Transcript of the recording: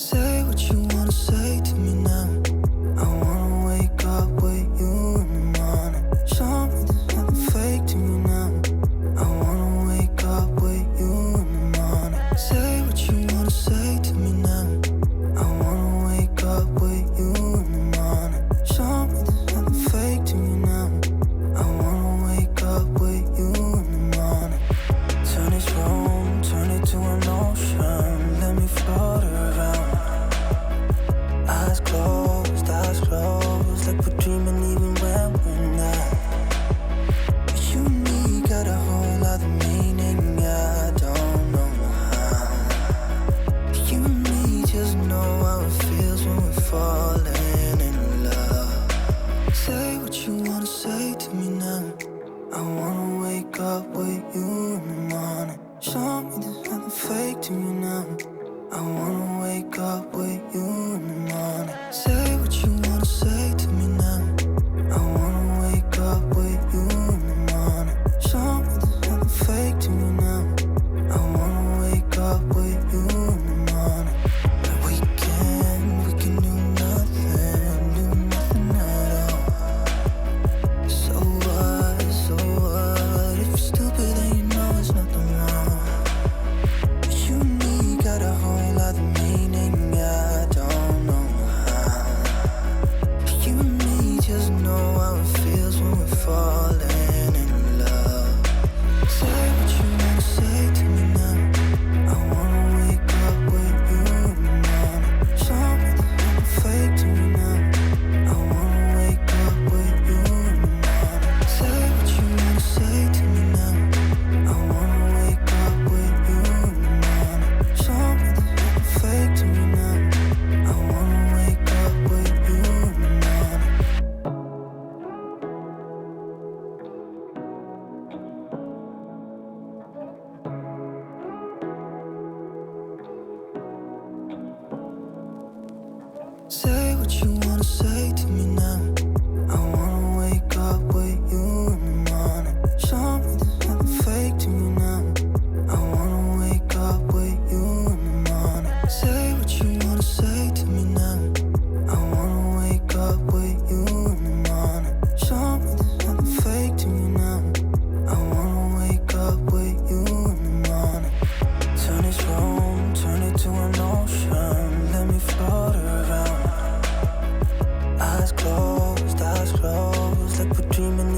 Say what you wanna say to me now. I wanna wake up with you in the morning. Show me there's nothing fake to me now. I wanna wake up with you in the morning. Say what you wanna say to me now. I wanna wake up with you in the morning. Show me there's nothing fake to me now. I wanna wake up with you in the morning. Turn this room, turn it to an ocean. Let me float around. Eyes closed, like we're dreaming even when we're not. You and me got a whole other meaning, I don't know how. You and me just know how it feels when we're falling in love. Say what you wanna say to me now. I wanna wake up with you in the morning. Show me there's nothing fake to me now. I wanna wake up with you in the morning. Say what you wanna say to me now. I wanna wake up with you in the morning. Show me there's nothing fake to me now. I wanna wake up with you in the morning. And we can do nothing at all. So what, if you're stupid then you know it's nothing wrong. But you and me got a whole other meaning, I don't know how. You and me just know how it feels when we're falling in love. Say what you wanna say to me now. I wanna wake up with you in the morning. Show me there's nothing fake to me now. I wanna wake up with you in the morning. Say what you wanna say to me now. I wanna wake up with you in the morning. Show me there's nothing fake to me now. I wanna wake up with you in the morning. Say what you wanna say to me now. I wanna wake up with you in the morning. Show me there's nothing fake to me now. I wanna wake up with you in the morning. Say what you wanna say to me now. I wanna wake up with you in the morning. Show me there's nothing fake to me now. I wanna wake up with you in the morning. Turn this room, turn it to an ocean. Let me float around. Eyes closed, like we're dreaming